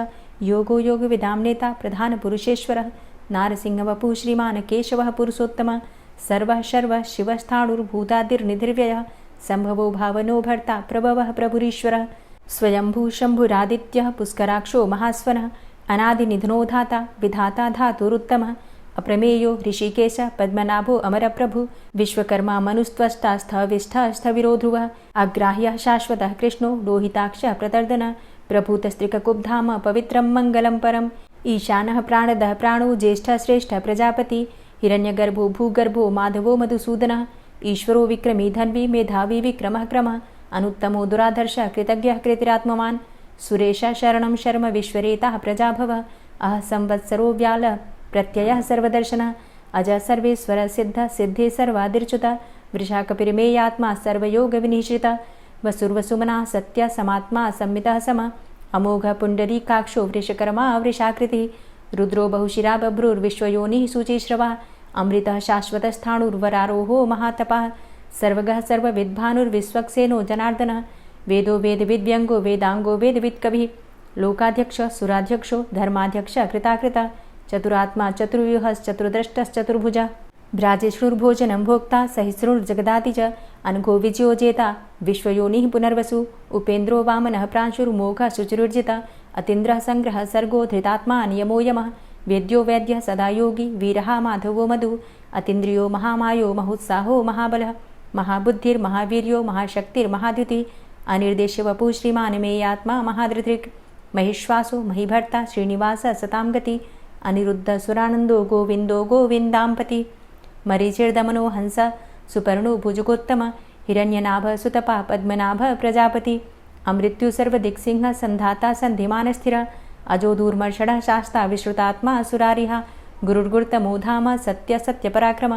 योगो योगविदां नेता प्रधानपुरुषेश्वरः नारसिंहवपुः श्रीमान् केशवः पुरुषोत्तमः सर्वः शर्वः शिवस्थाणुर्भूतादिर्निधिर्व्ययः संभवो भावनो भर्ता प्रभवः प्रभुरीश्वरः स्वयंभू शंभुरादित्यः पुष्कराक्षो महास्वनः अनादिनिधनो धाता विधाता धातुरुत्तमः अप्रमेयो ऋषिकेश पद्मनाभो अमरप्रभु विश्वकर्मा मनुस्त्वष्टा स्थविष्ठः स्थविरो ध्रुवः अग्राह्यः शाश्वतः कृष्णो लोहिताक्षः प्रतर्दनः प्रभूतस्त्रिककुब्धाम पवित्रं मङ्गलं परम् ईशानः प्राणदः प्राणो ज्येष्ठः श्रेष्ठः प्रजापति हिरण्यगर्भो भूगर्भो माधवो मधुसूदनः ईश्वरो विक्रमी धन्वी मेधावी विक्रमः क्रमः अनुत्तमो दुराधर्ष कृतज्ञः कृतिरात्मवान् सुरेश शरणं शर्म विश्वरेता प्रजाभव अह संवत्सरो व्याल प्रत्ययः सर्वदर्शन अज सर्वेश्वर सिद्ध सिद्धे सर्वादिर्च्युत वृषाकपिर्मेयात्मा सर्वयोग विनिश्रित वसुर्वसुमना सत्य समात्मा संमितः सम अमोघ पुण्डरीकाक्षो वृषकर्मा वृषाकृतिः रुद्रो बहुशिरा बभ्रुर्विश्वयोनिः शुचिश्रवा अमृतः शाश्वतस्थाणुर्वरारोहो महातपः सर्वगः सर्वविद्भानुर्विश्वक्सेनो जनार्दनः वेदो वेदविद्व्यङ्गो वेदाङ्गो वेदवित्कविः लोकाध्यक्ष सुराध्यक्षो धर्माध्यक्ष कृताकृत चतुरात्मा चतुर्व्यूहश्चतुर्द्रष्टश्चतुर्भुज भ्राजिष्णुर्भोजनं भोक्ता सहिष्णुर्जगदाति च अनघो विजयोजेता विश्वयोनिः पुनर्वसु उपेन्द्रो वामनः प्रांशुर्मोघः शुचिरुर्जिता अतीन्द्रः संग्रहः सर्गो धृतात्मा नियमो यमः वेद्यो वैद्यः सदा योगी वीरः माधवो मधु अतीन्द्रियो महामायो महोत्साहो महाबलः महाबुद्धिर्महावीर्यो महाशक्तिर्महाद्युतिः अनिर्देश्य वपुः श्रीमान् मेयात्मा महाधृतिक् महिश्वासो महीभर्ता श्रीनिवास सतां गति अनिरुद्ध सुरानन्दो गोविन्दो गोविन्दाम्पति मरीचिर्दमनो हंस सुपर्णो भुजगोत्तम हिरण्यनाभ सुतपा पद्मनाभ प्रजापति अमृत्यु सर्वदिक्सिंह संधाता सन्धिमानस्थिर अजो दूर्मर्षण शास्ता विश्रुतात्मा सुरारिः गुरुर्गुर्तमो धाम सत्य सत्यपराक्रम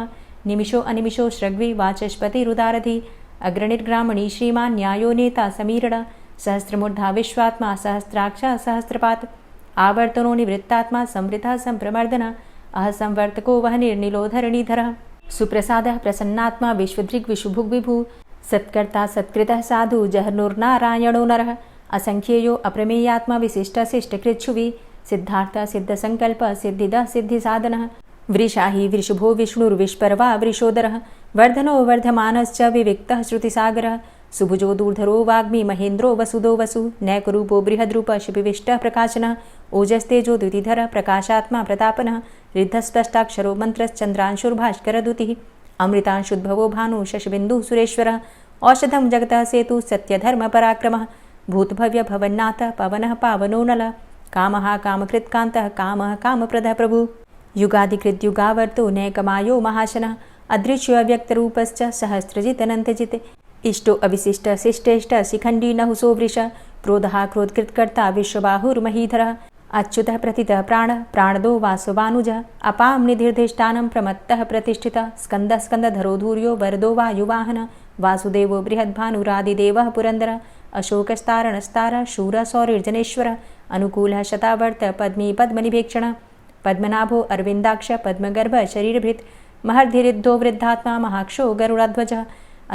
निमिषो अनिमिषो श्रग्वी वाचस्पतिरुदारधि अग्रणिर्ग्रामणी श्रीमान् न्यायो नेता समीरण सहस्रमूर्धा विश्वात्मा सहस्राक्ष सहस्रपात् आवर्तनो निवृत्तात्मा संवृतः संप्रमर्दन अह संवर्तको वह निर्निलोधरणीधरः सुप्रसादः प्रसन्नात्मा विश्वदृग् विशुभुग् विभु सत्कर्ता सत्कृतः साधु जहर्नुर्नारायणो नरः असंख्येयो अप्रमेयात्मा विशिष्टशिष्टकृच्छुवि सिद्धार्थ सिद्धसंकल्प सिद्धिदः सिद्धिसाधनः वृषाहि वृषभो विष्णुर्विष्पर्वा वृषोदरः वर्धनो वर्धमानश्च विविक्तः श्रुतिसागरः सुभुजो दूर्धरो वाग्मी महेन्द्रो वसुदो वसु नैकरूपो बृहद्रूप शिपिविष्टः प्रकाशनः ओजस्तेजो द्युतिधर प्रकाशात्मा प्रतापनः रिद्धस्पष्टाक्षरो मन्त्रश्चन्द्रांशुर्भास्करदुतिः अमृतांशुद्भवो भानु शशबिन्दुः सुरेश्वरः औषधं जगतः सेतु सत्यधर्मपराक्रमः भूतभव्य भवन्नाथ पवनः पावनो नलः कामः कामकृत्कान्तः कामः कामप्रदः प्रभु युगादिकृद्युगावर्तो नैकमायो महाशनः अदृश्योऽव्यक्तरूपश्च सहस्रजितनन्तजित् इष्टो अविशिष्ट शिष्टेष्ट शिखण्डी नहुसो वृष क्रोधः क्रोधकृत्कर्ता विश्वबाहुर्महीधरः अच्युतः प्रतितः प्राणदो वासवानुजः अपां निधिर्धिष्ठानं प्रमत्तः प्रतिष्ठितः स्कन्दः स्कन्दधरो धूर्यो वरदो वायुवाहनः वासुदेवो बृहद्भानुरादिदेवः पुरन्दरः अशोकस्तारणस्तारः शूरः सौरिर्जनेश्वरः अनुकूलः शतावर्त पद्मी पद्मनिभेक्षणः पद्मनाभो अरविन्दाक्ष पद्मगर्भ शरीरभृत् महर्धिरिद्धो वृद्धात्मा महाक्षो गरुडाध्वजः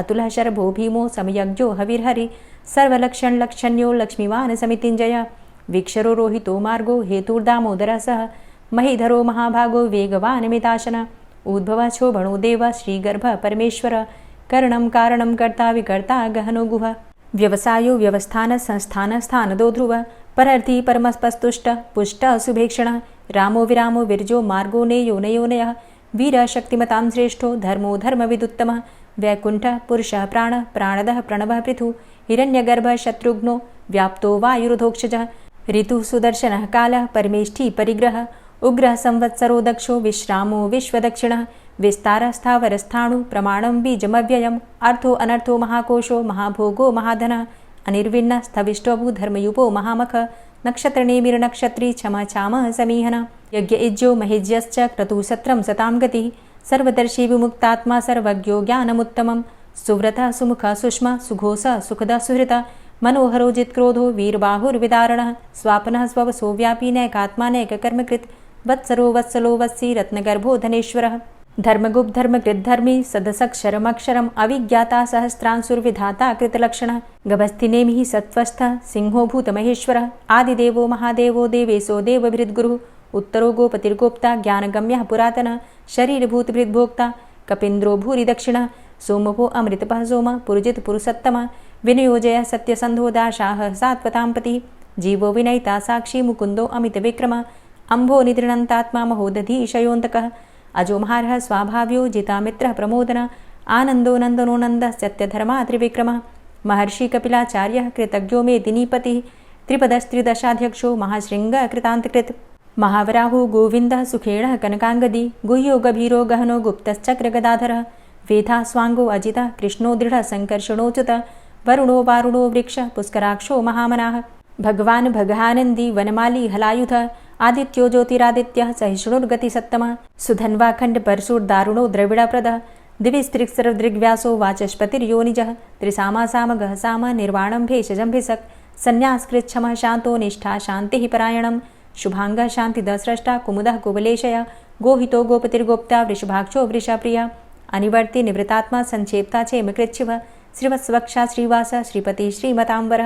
अतुलः शरभो भीमो समयज्ञो हविर्हरि सर्वलक्षणलक्षण्यो लक्ष्मीवान् समितिञ्जय वीक्षरो रोहितो मार्गो हेतुर्दामोदरः सह महीधरो महाभागो वेगवान् मिताशन उद्भवः क्षोभणो देव श्रीगर्भ परमेश्वर करणं कारणं कर्ता विकर्ता गहनो गुह व्यवसायो व्यवस्थान संस्थान स्थानदो ध्रुव परर्थी परमस्पस्तुष्ट पुष्ट शुभेक्षण रामो विरामो विरजो मार्गो नेयो नयोनयः वीर शक्तिमतां श्रेष्ठो धर्मो धर्मविदुत्तमः वैकुण्ठः पुरुषः प्राणदः प्रणवः पृथु हिरण्यगर्भः शत्रुघ्नो व्याप्तो वायुरुधोक्षजः ऋतुः सुदर्शनः कालः परमेष्ठी परिग्रह उग्रः संवत्सरो दक्षो विश्रामो विश्वदक्षिणः विस्तारः स्थावरस्थाणु प्रमाणं बीजमव्ययम् अर्थो अनर्थो महाकोशो महाभोगो महाधनः अनिर्विण्णः स्थविष्टोऽभू धर्मयुपो महामख नक्षत्रनेमिर्नक्षत्री क्षमा चामः समीहन यज्ञ इज्यो महेज्यश्च क्रतुसत्रं सतां गतिः सर्वदर्शी विमुक्तात्मा सर्वज्ञो ज्ञानमुत्तमं सुव्रतः सुमुखः सुष्मा सुघोषः सुखदः सुहृतः मनोहरो जित्क्रोधो वीरबाहुर्विदारणः स्वापनः स्ववसो व्यापी नैकात्मा नैककर्मकृत् वत्सरो वत्सलो वत्सी रत्नगर्भो धनेश्वरः धर्मगुप्त धर्मकृद्धर्मी सदसक्षरमक्षरम् अविज्ञाता सहस्रांशुर्विधाता कृतलक्षणः गभस्तिनेमिः सत्त्वस्थः सिंहो भूतमहेश्वरः आदिदेवो महादेवो देवेशो देवभृद्गुरुः उत्तरो गोपतिर्गोप्ता ज्ञानगम्यः पुरातनः शरीरभूतभृद्भोक्ता कपीन्द्रो भूरि दक्षिणः सोमभो अमृतपः सोम पुरुजित पुरुषोत्तमः विनयोजय सत्यसन्धो दाशाः सात्वताम्पतिः जीवो विनयिता साक्षी मुकुन्दो अमितविक्रमः अम्भो निद्रणन्तात्मा महोदधीशयोऽन्तकः अजो महारः स्वाभाव्यो जितामित्रः प्रमोदन आनन्दो नन्दनो नन्दः सत्यधर्मा त्रिविक्रमः महर्षि कपिलाचार्यः कृतज्ञो मेदिनीपतिः त्रिपदस्त्रिदशाध्यक्षो महाशृङ्गः कृतान्तकृत् महावराहो गोविन्दः सुखेणः कनकाङ्गदी गुह्यो गभीरो गहनो गुप्तश्चक्रगदाधरः वेधा स्वांगो अजिता कृष्णो दृढ़ संकर्षणोच्युत वरुणो वारुणो वृक्ष पुष्कराक्षो महामनाः भगवान् भगानन्दी वनमाली हलायुध आदित्यो ज्योतिरादित्यः सहिष्णुर्गति सत्तमः सुधन्वा खण्ड परशुर्दारुणो द्रविडप्रदः दिविस्त्रिक्सर्वदृग्व्यासो वाचस्पतिर्योनिजः त्रिसामासामगः साम निर्वाणं भेषजम्भिसक् संन्यासकृच्छमः शान्तो निष्ठा शान्तिः परायणं शुभांगः शान्तिदस्रष्टा कुमुदः कुवलेशय गोहितो गोपतिर्गोप्ता वृषभाक्षो वृषाप्रियः अनिवर्ति निवृतात्मा संक्षेप्ता चेमकृच्छिवः श्रीवत्स्वक्षा श्रीवास श्रीपति श्रीमतांबर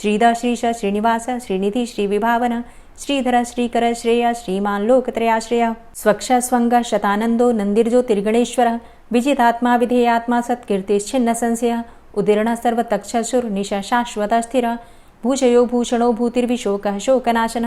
श्रीद श्रीश श्रीनिवास श्रीनिधि श्रीविभावन श्रीधर श्रीकर श्रेय श्रीमान लोकत्रयाश्रय स्वक्ष स्वंग शतानंदो नंदिर्ज्योतिर्गणेश्वर विजितात्मा विधेयात्मा सत्कीर्तिश्छिन्न संशय उदीर्ण सर्वतक्षसुर निश शाश्वत स्थिर भूषयो भूषणो भूतिर्विशोकः शोकनाशन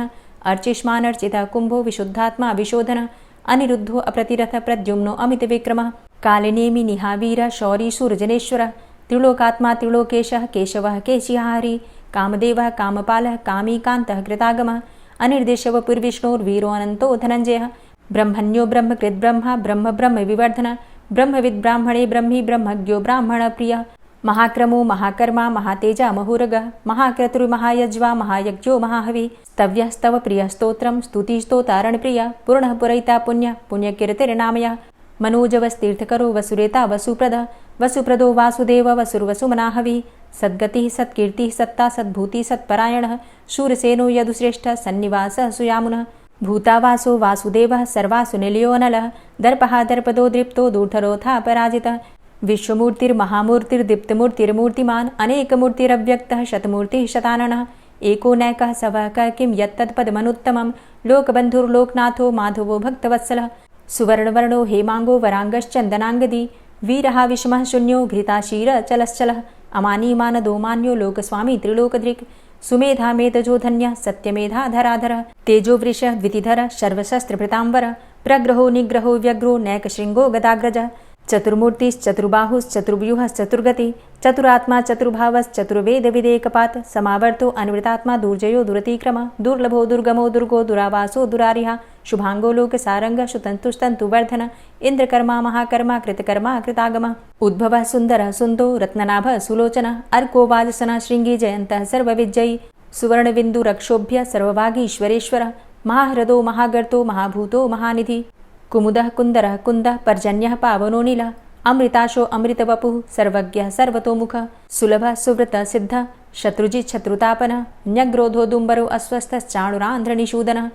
अर्चिष्मानर्चिता कुंभो विशुद्धात्मा विशोधन अनिरुद्धो अप्रतिरथ प्रद्युम्नो अमित विक्रमः कालिनेमि निहावीर शौरी सूर्जनेश्वर त्रिलोकात्मा त्रिलोकेशः केशवः केशिहारी कामदेवः कामपालः कामीकान्तः कृतागमः अनिर्देशव पुर्विष्णोर्वीरो अनन्तो धनञ्जयः ब्रह्मण्यो ब्रह्मकृद्ब्रह्मा ब्रह्म ब्रह्म विवर्धन ब्रह्मविद् ब्राह्मणे ब्रह्मी ब्रह्मज्ञो ब्राह्मणप्रियः महाक्रमो महाकर्मा महातेजा महुरगः महाक्रतुर्महायज्वा महायज्ञो महाहवि स्तव्यः स्तव प्रियः स्तोत्रं स्तुतिस्तोतारणप्रियः पूर्णः पुरैता पुण्यः पुण्यकीर्तिर्नामयः मनोजवस्तीर्थकरो वसुरेता वसुप्रद वसुप्रदो वासुदेव वसुर्वसुमनाहवि सद्गतिः सत्कीर्तिः सत्ता सद्भूति सत्परायणः शूरसेनो यदुश्रेष्ठः सन्निवासः सुयामुनः भूतावासो वासुदेवः सर्वासु निलयोऽनलः दर्पः दर्पदो दृप्तो दूढरोथा पराजितः विश्वमूर्तिर्महामूर्तिर्दीप्तमूर्तिर्मूर्तिमान् अनेकमूर्तिरव्यक्तः शतमूर्तिः शताननः एको नैकः सवकः किं यत्तत्पदमनुत्तमं लोकबन्धुर्लोकनाथो माधवो भक्तवत्सलः सुवर्णवर्णो हेमांगो वरांगश्चन्दनांगदी वीरः विषमः शून्यो घृताशीर चलश्चलः अमानीमानदो मान्यो लोकस्वामी त्रिलोकधृक् सुमेधा मेधजो धन्यः सत्यमेधा धराधरः तेजो वृषः द्वितिधरः सर्वशस्त्रभृताम्बरः प्रग्रहो निग्रहो व्यग्रो नैकशृङ्गो गदाग्रजः चतुर्मूर्तिश्चतुर्बाहुश्चतुर्व्यूहश्चतुर्गति चतुरात्मा चतुर्भावश्चतुर्वेदविदेकपात् समावर्तो अनिवृतात्मा दुर्जयो दुरतिक्रम दुर्लभो दुर्गमो दुर्गो दुरावासो दुरारिः शुभांगो लोकसारंग शुतन्तुस्तन्तुवर्धन इन्द्रकर्मा महाकर्मा कृतकर्मा कृतागम उद्भवः सुन्दरः सुन्दो रत्ननाभः सुलोचनः अर्को वाजसनः शृङ्गी जयन्तः सर्वविजयी सुवर्णबिन्दुरक्षोभ्य सर्वभागीश्वरेश्वरः महाह्रदो महागर्तो महाभूतो महानिधि कुमुदः कुन्दरः कुन्दः पर्जन्यः पावनोऽनिलः अमृताशो अमृतवपुः सर्वज्ञः सर्वतोमुखः सुलभः सुव्रतः सिद्धः शत्रुजित् शत्रुतापनः न्यग्रोधो दुम्बरो अस्वस्थश्चाणुरान्ध्रनिषूदनः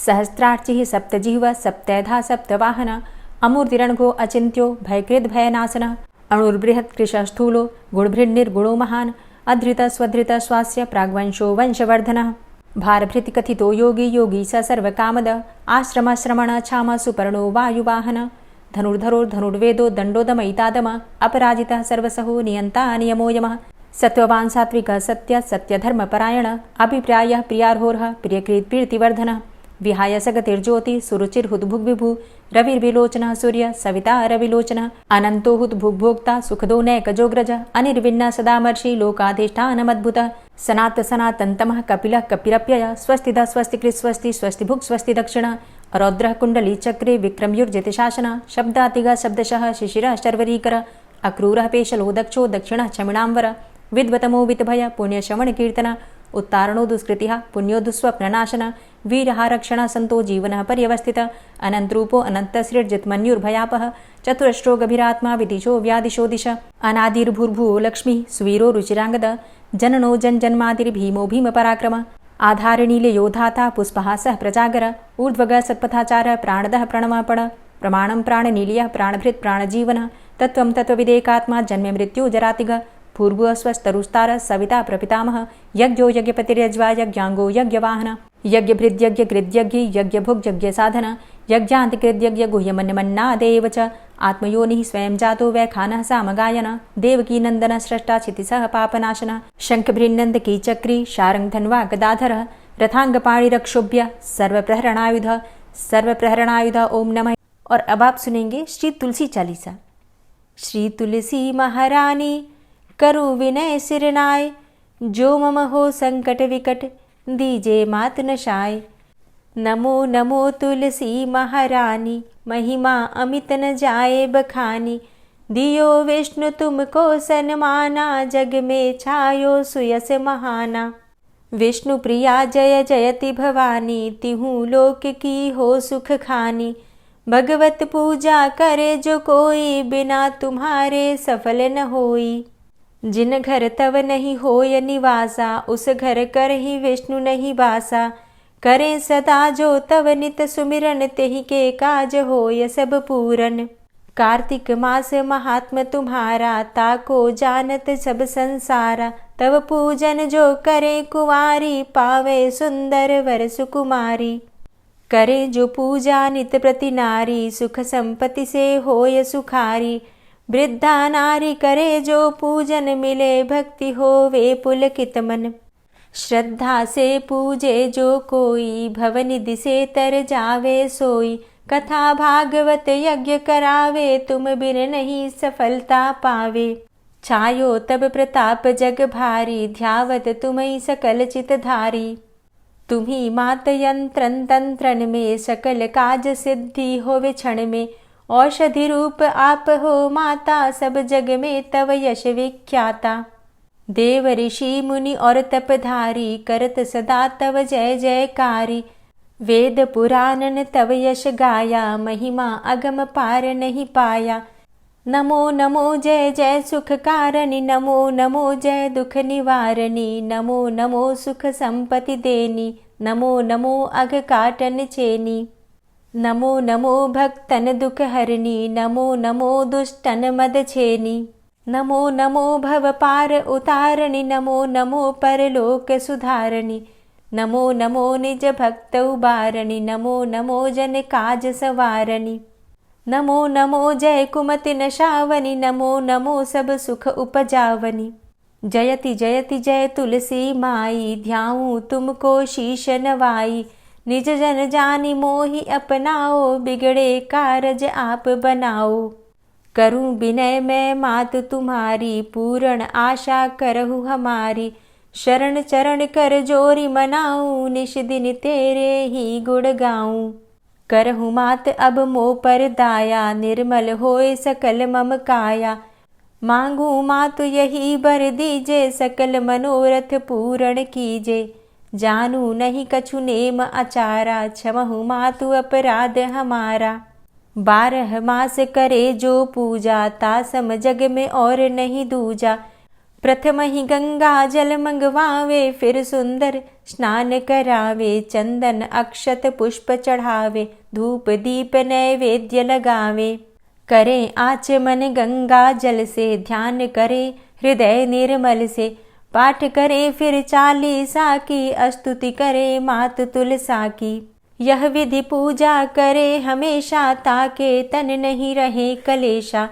सहस्रार्चिः सप्तजिह्वः सप्तैधा सप्तवाहनः अमूर्तिरणघो अचिन्त्यो भयकृद्भयनाशनः अणुर्बृहत्कृशः स्थूलो गुणभृन्निर्गुणो महान् अधृतः स्वधृतः स्वास्य प्राग्वंशो वंशवर्धनः भारभृतिकथितो योगी योगी स सर्वकामद आश्रमश्रमण क्षाम सुपर्णो वायुवाहन धनुर्धरो धनुर्वेदो दण्डोदमयितादम अपराजितः सर्वसहो नियन्ता नियमो यमः सत्त्ववान् सात्विकः सत्य सत्यधर्मपरायण अभिप्रायः प्रियार्होरः प्रियकृत्प्रीतिवर्धनः विहाय सगतिर्ज्योति सुरुचिर्हुद्भुग्विभु रविर्विलोचनः सूर्य सविता रविलोचनः अनन्तो हुद्भुग्भोक्ता सुखदो नैकजोग्रज अनिर्विण्ण सदामर्षि लोकाधिष्ठानमद्भुतः सनात सनातन्तमः कपिलः कपिरप्ययः स्वस्तिदः स्वस्तिकृत् स्वस्ति स्वस्तिभुक् स्वस्ति दक्षिणः रौद्रः कुण्डली चक्रे विक्रमयुर्जितशासनः शब्दातिगः शब्दशः शिशिरः शर्वरीकरः अक्रूरः पेशलो दक्षो दक्षिणः क्षमिणाम्बर विद्वतमो वितभय पुण्यश्रवणकीर्तन उत्तारणो दुष्कृतिः पुण्यो दुःस्वप्ननाशन वीरः रक्षणः सन्तो जीवनः पर्यवस्थितः अनन्तरूपो अनन्तसृर्जितमन्युर्भयापः चतुरश्रो गभीरात्मा विदिशो व्यादिशो दिश अनादिर्भूर्भुवो लक्ष्मीः सुवीरो रुचिराङ्गद जननो जन्मादिर्भीमो भीमपराक्रम आधारनीलयोधाता पुष्पहासः प्रजागर ऊर्ध्वगः सत्पथाचारः प्राणदः प्रणमापण प्रमाणं प्राणनीलयः प्राणभृत् प्राणजीवनः तत्त्वं तत्त्वविदेकात्मा जन्ममृत्यु जरातिग पूर्वस्वस्तरुस्तार सविता प्रपितामह यज्ञो यज्ञपतिर्यज्वा यज्ञांगो यज्ञवाहन यज्ञभृद्यज्ञकृद्यज्ञ यज्ञभुग्यज्ञसाधन यज्ञान्तिकृद्यज्ञ गुह्यमन्यमन्नादेव च आत्मयोनिः स्वयं जातो वैखानः सामगायन देवकीनन्दन स्रष्टा क्षितिसः पापनाशन शङ्खभृन्नन्दकी चक्री शारङ्गधन्वा गदाधरः रथांगपाणिरक्षोभ्य सर्वप्रहरणायुध ओम नमः। और अब आप सुनेंगे श्री तुलसी चालीसा। श्री तुलसी महारानी करो विनय सिरनाय, जो मम हो संकट विकट दीजे मात नशाय। नमो नमो तुलसी महारानी, महिमा अमित न जाए बखानी, दियो विष्णु तुमको सन्माना, जग में छायो सुयस महाना। विष्णु प्रिया जय जयति भवानी, तिहु लोक की हो सुख खानी। भगवत पूजा करे जो कोई, बिना तुम्हारे सफल न होई। जिन घर तव नहीं होय निवासा, उस घर कर ही विष्णु नहीं बासा। करे सदा जो तव नित सुमिरन, तेहि के काज होय सब पूरन। कार्तिक मास महात्म तुम्हारा, ताको जानत सब संसारा। तव पूजन जो करे कुंवारी, पावे सुंदर वर सुकुमारी। करे जो पूजा नित प्रति नारी, सुख संपत्ति से होय सुखारी। वृद्धा नारी करे जो पूजन, मिले भक्ति होवे पुलकित मन। श्रद्धा से पूजे जो कोई, भवनिधि से तर जावे सोई। कथा भागवत यज्ञ करावे, तुम बिन नहीं सफलता पावे। छायो तब प्रताप जग भारी, ध्यावत तुम्हीं सकल चित धारी। तुम्ही मात यंत्रन तंत्रन में, सकल काज सिद्धि होवे क्षण में। औषधि रूप आप हो माता, सब जग में तव यश विख्याता। देव ऋषि मुनि और तपधारी, करत सदा तव जय जयकारी। वेद पुराणन तव यश गाया, महिमा अगम पार नहीं पाया। नमो नमो जय जय सुख कारणी, नमो नमो जय दुख निवारणी। नमो नमो सुख संपत्ति देनी, नमो नमो अघ काटन चेनी। नमो नमो भक्तन दुख हरणी, नमो नमो दुष्टन मद छेनी। नमो नमो भव पार उतारणी, नमो नमो परलोक सुधारणी। नमो नमो निज भक्त उबारणी, नमो नमो जन काज सवारणी। नमो नमो जय कुमति नशावनी, नमो नमो सब सुख उपजावनी। जयति जयति जय तुलसी माई, ध्याऊं तुमको शीश नवाई। निज जन जानी मोहि अपनाओ, बिगड़े कारज आप बनाओ। करूं विनय मैं मात तुम्हारी, पूर्ण आशा करहु हमारी। शरण चरण कर जोरी मनाऊं, निश दिन तेरे ही गुण गाऊं। करहु मात अब मोह पर दाया, निर्मल होए सकल मम काया। मांगू मातु यही बर दीजे, सकल मनोरथ पूर्ण कीजे। जानू नहीं कछु नेम आचारा, क्षमहु मातु अपराध हमारा। 12 मास करे जो पूजा, तासम जग में और नहीं दूजा। प्रथम ही गंगा जल मंगवावे, फिर सुंदर स्नान करावे। चंदन अक्षत पुष्प चढ़ावे, धूप दीप नैवेद्य लगावे। करें आचमन गंगा जल से, ध्यान करे हृदय निर्मल से। पाठ करे फिर चालीसा की, स्तुति करे मात तुलसा की। यह विधि पूजा करे हमेशा, ताके तन नहीं रहे कलेशा।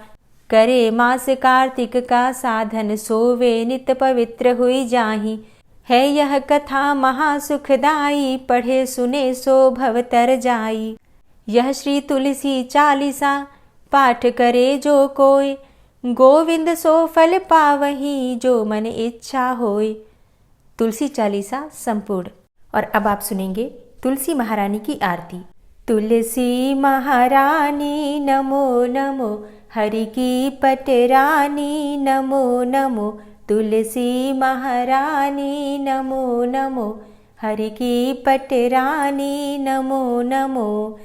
करे मास कार्तिक का साधन, सोवे नित पवित्र हुई जाहि। है यह कथा महासुखदाई, पढ़े सुने सो भव तर जाई। यह श्री तुलसी चालीसा, पाठ करे जो कोय। गोविंद सो फल पावही, जो मन इच्छा होय। तुलसी चालीसा संपूर्ण। और अब आप सुनेंगे तुलसी महारानी की आरती। तुलसी महारानी नमो नमो, हरि की पटरानी नमो नमो। तुलसी महारानी नमो नमो, हरि की पटरानी नमो नमो।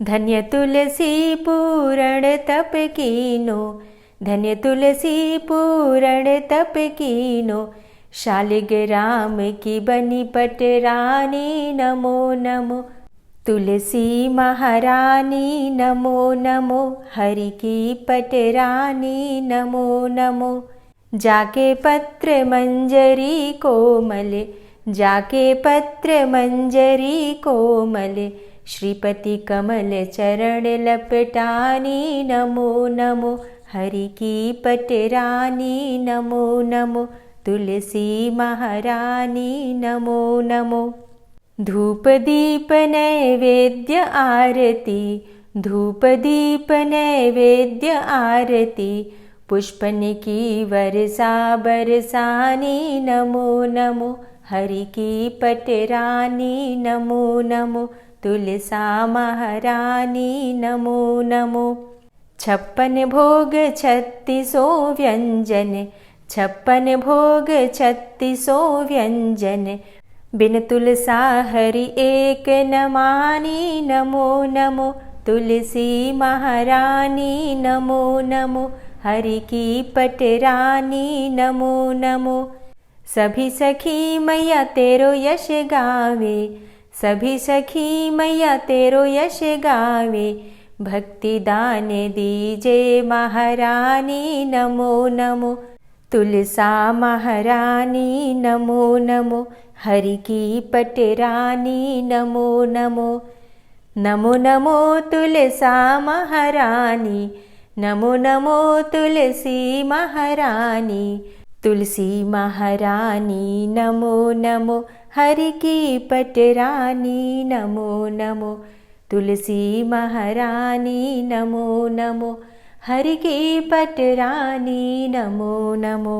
धन्य तुलसी पूर्ण तप कीनो, धन्य तुलसी पूर्ण तप कीनो। शालिग्राम की बनी पटरानी नमो नमो। तुलसी महारानी नमो नमो, हरि की पटरानी नमो नमो। जाके पत्र मंजरी कोमल, जाके पत्र मंजरी कोमल। श्रीपति कमल चरण लपटानी नमो नमो, हरि की पटरानी नमो नमो। तुलसी महारानी नमो नमो। धूप दीप नैवेद्य आरती, धूप दीप नैवेद्य आरती। पुष्पन की वर्षा बरसानी नमो नमो, हरि की पटरानी नमो नमो। तुलसा महारानी नमो नमो। 56 भोग 36 व्यंजन, 56 भोग 36 व्यंजन, बिन तुलसा हरि एक न मानी। नमो नमो तुलसी महारानी, नमो नमो हरि की पटरानी, नमो नमो। सभी सखी मैया तेरो यश गावे, सभी सखी मैया तेरो यश गावे, भक्ति दान दीजे महारानी, नमो नमो तुलसा महारानी, नमो नमो हरि की पटरानी, नमो नमो। नमो नमो तुलसा महारानी, नमो नमो तुलसी महारानी, तुलसी महारानी, नमो नमो हरि की पटरानी, नमो नमो तुलसी महारानी, नमो नमो हरि की पटरानी, नमो नमो।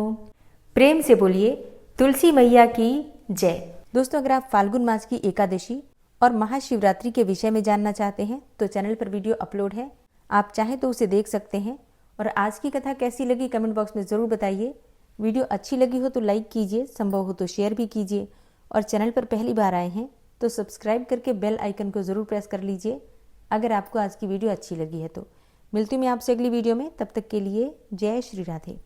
प्रेम से बोलिए तुलसी मैया की जय। दोस्तों, अगर आप फाल्गुन मास की एकादशी और महाशिवरात्रि के विषय में जानना चाहते हैं तो चैनल पर वीडियो अपलोड है, आप चाहें तो उसे देख सकते हैं। और आज की कथा कैसी लगी कमेंट बॉक्स में ज़रूर बताइए। वीडियो अच्छी लगी हो तो लाइक कीजिए, संभव हो तो शेयर भी कीजिए, और चैनल पर पहली बार आए हैं तो सब्सक्राइब करके बेल आइकन को ज़रूर प्रेस कर लीजिए अगर आपको आज की वीडियो अच्छी लगी है तो। मिलती हूँ मैं आपसे अगली वीडियो में, तब तक के लिए जय श्री राधे।